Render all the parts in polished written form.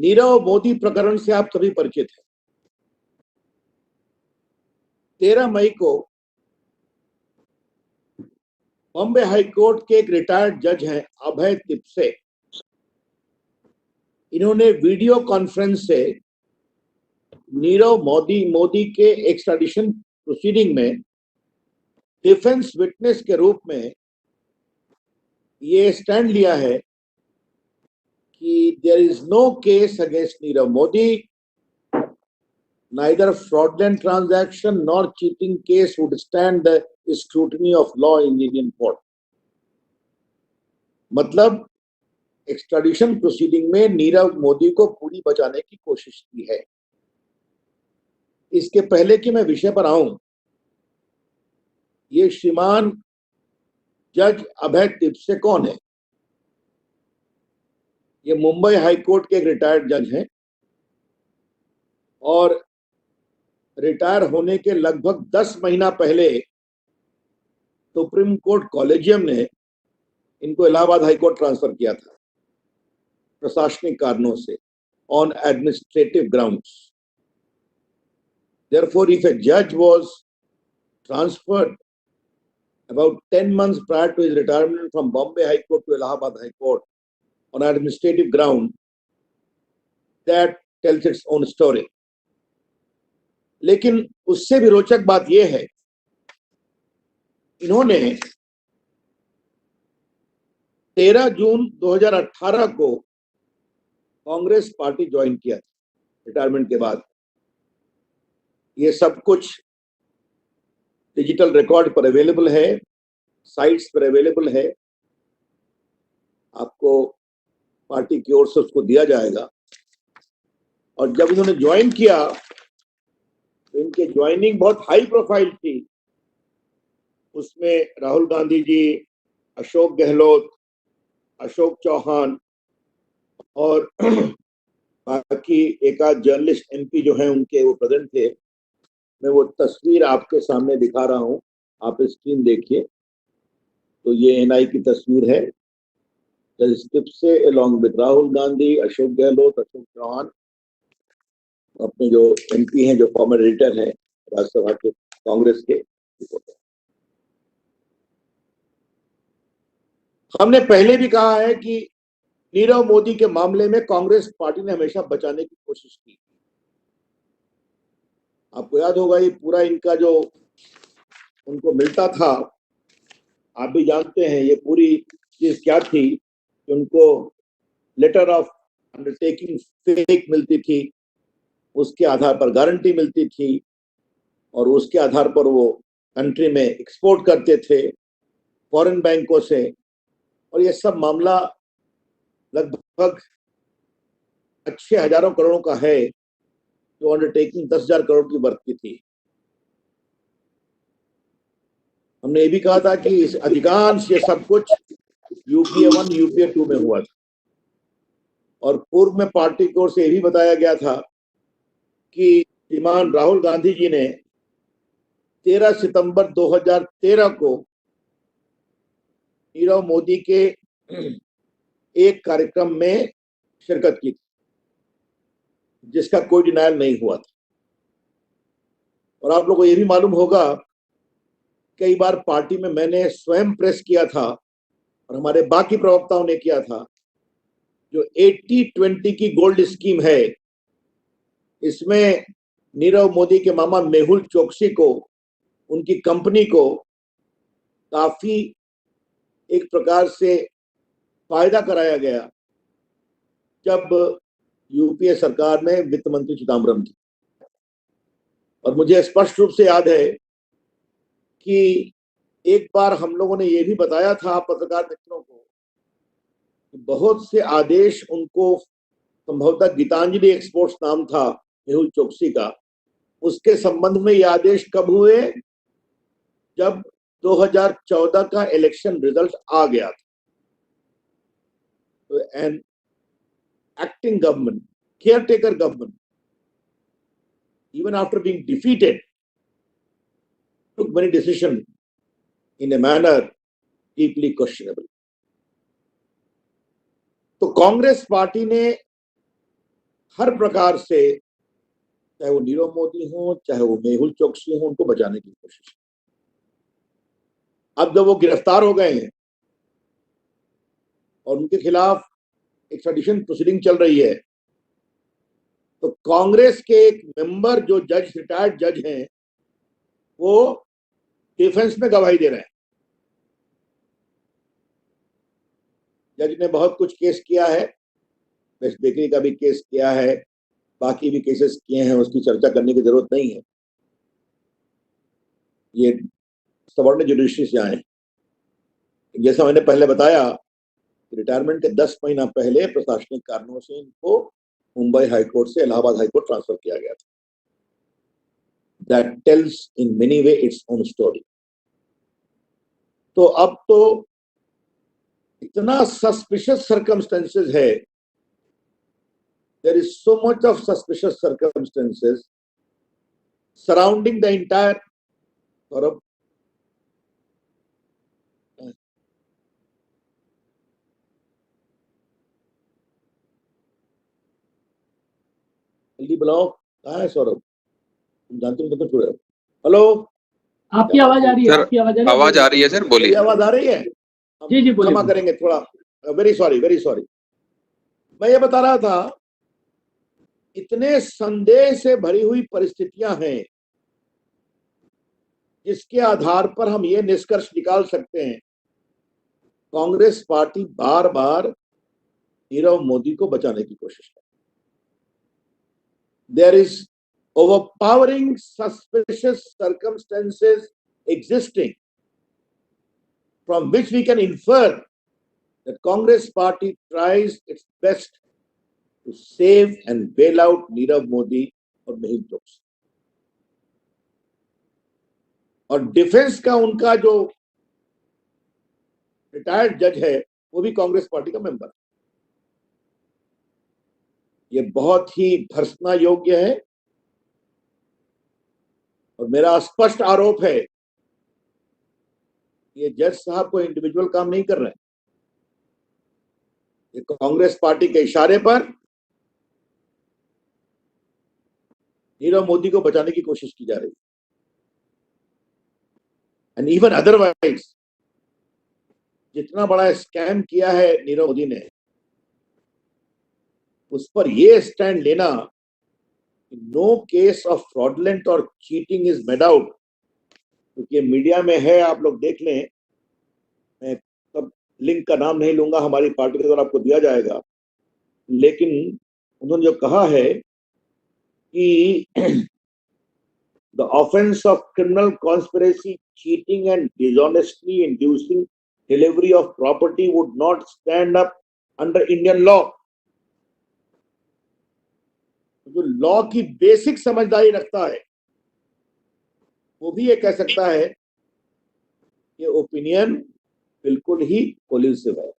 नीरव मोदी प्रकरण से आप सभी परिचित हैं। 13 मई को बॉम्बे हाईकोर्ट के एक रिटायर्ड जज हैं अभय तिप्से, इन्होंने वीडियो कॉन्फ्रेंस से नीरव मोदी के एक्स्ट्राडिशन प्रोसीडिंग में डिफेंस विटनेस के रूप में ये स्टैंड लिया है कि there is no case against Nirav Modi, neither fraudulent transaction nor cheating case would stand the scrutiny of law in Indian court. मतलब एक्स्ट्राडिशन प्रोसीडिंग में नीरव मोदी को पूरी बचाने की कोशिश की है। इसके पहले कि मैं विषय पर आऊं, ये श्रीमान जज अभय तिप्से कौन है? ये मुंबई हाईकोर्ट के एक रिटायर्ड जज हैं और रिटायर होने के लगभग 10 महीना पहले सुप्रीम कोर्ट कॉलेजियम ने इनको इलाहाबाद हाईकोर्ट ट्रांसफर किया था प्रशासनिक कारणों से, on administrative grounds. Therefore, if a judge was transferred about 10 months prior to his retirement from Bombay High Court to Allahabad High Court on administrative ground, that tells its own story. लेकिन उससे भी रोचक बात यह है, इन्होंने 13 जून 2018 को Congress party join किया था रिटायरमेंट के बाद। ये सब कुछ डिजिटल रिकॉर्ड पर अवेलेबल है, साइट्स पर अवेलेबल है, आपको पार्टी की ओर से उसको दिया जाएगा। और जब इन्होंने ज्वाइन किया तो इनके ज्वाइनिंग बहुत हाई प्रोफाइल थी। उसमें राहुल गांधी जी, अशोक गहलोत, अशोक चौहान और बाकी एक आध जर्नलिस्ट एमपी जो हैं उनके वो प्रेजेंट थे। मैं वो तस्वीर आपके सामने दिखा रहा हूं, आप स्क्रीन देखिए। तो ये एनआई की तस्वीर है, से अलॉन्ग विद राहुल गांधी, अशोक गहलोत, अशोक चौहान, अपने जो एमपी हैं, जो फॉर्मर एडिटर हैं राज्यसभा के कांग्रेस के। हमने पहले भी कहा है कि नीरव मोदी के मामले में कांग्रेस पार्टी ने हमेशा बचाने की कोशिश की। आपको याद होगा ये पूरा इनका जो उनको मिलता था, आप भी जानते हैं ये पूरी चीज क्या थी कि उनको लेटर ऑफ अंडरटेकिंग फेक मिलती थी, उसके आधार पर गारंटी मिलती थी और उसके आधार पर वो कंट्री में एक्सपोर्ट करते थे फॉरेन बैंकों से। और ये सब मामला लगभग अच्छे हजारों करोड़ों का है, जो अंडरटेकिंग 10,000 करोड़ की बढ़ती थी। हमने ये भी कहा था कि इस अधिकांश ये सब कुछ यूपीए 1 यूपीए 2 में हुआ था। और पूर्व में पार्टी की ओर से ये भी बताया गया था कि श्रीमान राहुल गांधी जी ने 13 सितंबर 2013 को नीरव मोदी के एक कार्यक्रम में शिरकत की थी, जिसका कोई डिनायल नहीं हुआ था। और आप लोगों को ये भी मालूम होगा, कई बार पार्टी में मैंने स्वयं प्रेस किया था और हमारे बाकी प्रवक्ताओं ने किया था, जो 80-20 की गोल्ड स्कीम है, इसमें नीरव मोदी के मामा मेहुल चोकसी को, उनकी कंपनी को काफी एक प्रकार से फायदा कराया गया जब यूपीए सरकार में वित्त मंत्री चिदम्बरम थी। और मुझे स्पष्ट रूप से याद है कि एक बार हम लोगों ने ये भी बताया था पत्रकार मित्रों को कि बहुत से आदेश उनको, संभवतः गीतांजलि एक्सपोर्ट्स नाम था मेहुल चोकसी का, उसके संबंध में ये आदेश कब हुए? जब 2014 का इलेक्शन रिजल्ट आ गया था। तो an acting government, caretaker government, even after being defeated, took many decisions in a manner deeply questionable. तो कांग्रेस पार्टी ने हर प्रकार से, चाहे वो नीरव मोदी हो, चाहे वो मेहुल चोकसी हो, उनको बचाने की कोशिश। अब जब वो गिरफ्तार हो गए हैं और उनके खिलाफ एक्स्ट्राडिशन प्रोसीडिंग चल रही है, तो कांग्रेस के एक मेंबर जो जज, रिटायर्ड जज हैं, वो डिफेंस में गवाही दे रहे हैं। जज ने बहुत कुछ केस किया है, वेस्ट बेकरी का भी केस किया है, बाकी भी केसेस किए हैं, उसकी चर्चा करने की जरूरत नहीं है। ये सबॉर्डिनेट जुडिशरी से आए। जैसा मैंने पहले बताया, रिटायरमेंट के 10 महीना पहले प्रशासनिक कारणों से इनको मुंबई हाईकोर्ट से इलाहाबाद हाईकोर्ट ट्रांसफर किया गया था। That tells in many way its own story. तो अब तो इतना सस्पिशियस सर्कमस्टेंसेस है, there is so much of suspicious circumstances surrounding the entire Saurabh, Delhi block कहाँ है सौरभ? तुम जानते हो तो छोड़ो। हेलो, आपकी आवाज आ रही है? सर, आपकी आवाज आ रही है सर, बोलिए। आवाज आ रही है? जी जी बोलिए। क्षमा करेंगे थोड़ा, वेरी सॉरी, वेरी सॉरी। मैं ये बता रहा था, इतने संदेह से भरी हुई परिस्थितियां हैं जिसके आधार पर हम ये निष्कर्ष निकाल सकते हैं, कांग्रेस पार्टी बार बार नीरव मोदी को बचाने की कोशिश है। There is overpowering suspicious circumstances existing from which we can infer that Congress party tries its best to save and bail out Nirav Modi और मेहुल चोकसी। और डिफेंस का उनका जो रिटायर्ड जज है, वो भी कांग्रेस पार्टी का मेंबर है। ये बहुत ही भर्त्सना योग्य है और मेरा स्पष्ट आरोप है, ये जज साहब को इंडिविजुअल काम नहीं कर रहे हैं। ये कांग्रेस पार्टी के इशारे पर नीरव मोदी को बचाने की कोशिश की जा रही है। एंड इवन अदरवाइज, जितना बड़ा स्कैम किया है नीरव मोदी ने, उस पर यह स्टैंड लेना कि नो केस ऑफ फ्रॉडलेंट और चीटिंग इज मेड आउट, क्योंकि मीडिया में है, आप लोग देख लें, मैं सब लिंक का नाम नहीं लूंगा, हमारी पार्टी के द्वारा आपको दिया जाएगा। लेकिन उन्होंने जो कहा है कि the offense of criminal conspiracy, cheating and dishonestly inducing delivery of property would not stand up under Indian law. जो लॉ की बेसिक समझदारी रखता है, वो भी ये कह सकता है कि ओपिनियन बिल्कुल ही कोलिसिव है,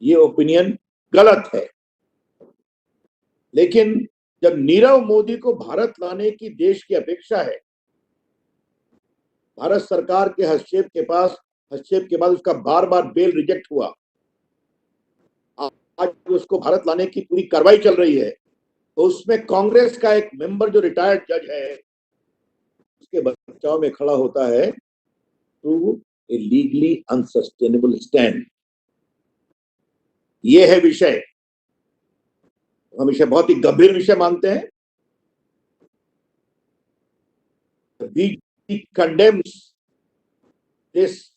ये ओपिनियन गलत है। लेकिन जब नीरव मोदी को भारत लाने की देश की अपेक्षा है, भारत सरकार के हस्तक्षेप के बाद उसका बार बार बेल रिजेक्ट हुआ, आज उसको भारत लाने की पूरी कार्रवाई चल रही है, तो उसमें कांग्रेस का एक मेंबर जो रिटायर्ड जज है, उसके बचाव में खड़ा होता है to a legally unsustainable stand. ये है विषय, हम इसे बहुत ही गंभीर विषय मानते हैं। We condemns this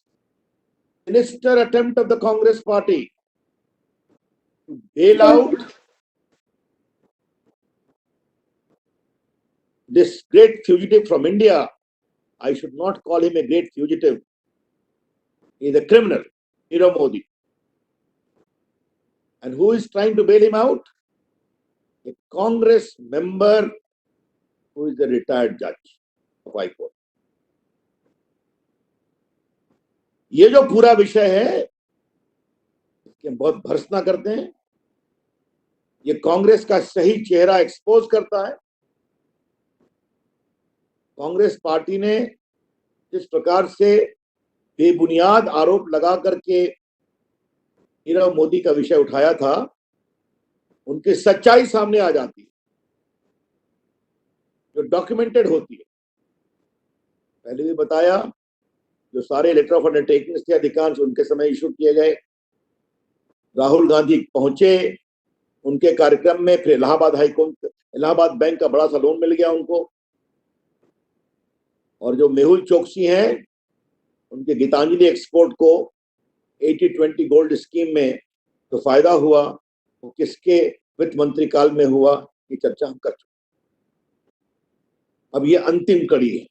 sinister attempt of the Congress party to bail out this great fugitive from India. I should not call him a great fugitive. He is a criminal, Nirav Modi. And who is trying to bail him out? A Congress member who is a retired judge of High Court. ये जो पूरा विषय है, इसके हम बहुत भर्त्सना करते हैं। ये कांग्रेस का सही चेहरा एक्सपोज करता है। कांग्रेस पार्टी ने जिस प्रकार से बेबुनियाद आरोप लगा करके नीरव मोदी का विषय उठाया था, उनकी सच्चाई सामने आ जाती है, जो डॉक्यूमेंटेड होती है। पहले भी बताया, जो सारे लेटर ऑफ अंडरटेकिंग्स थे अधिकांश उनके समय इशू किए गए। राहुल गांधी पहुंचे उनके कार्यक्रम में, फिर इलाहाबाद बैंक का बड़ा सा लोन मिल गया उनको। और जो मेहुल चोकसी हैं, उनके गीतांजलि एक्सपोर्ट को 80-20 गोल्ड स्कीम में तो फायदा हुआ, वो किसके वित्त मंत्री काल में हुआ, ये चर्चा हम कर चुके। अब ये अंतिम कड़ी है।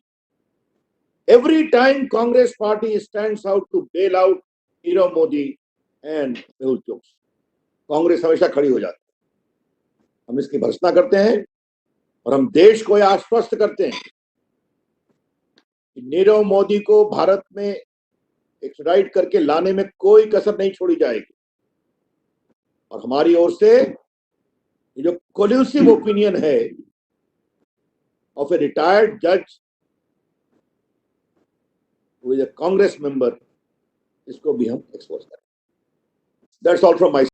Every time Congress party stands out to bail out Nirav Modi and Mehul Choksi, Congress हमेशा खड़ी हो जाती है। हम इसकी भर्त्सना करते हैं और हम देश को यह आश्वस्त करते हैं कि नीरव मोदी को भारत में एक्स्ट्राडिट करके लाने में कोई कसर नहीं छोड़ी जाएगी। और हमारी ओर से जो कोल्यूसिव ओपिनियन है ऑफ ए रिटायर्ड जज who is a Congress member, इसको भी हम एक्सपोज करें। That's all from my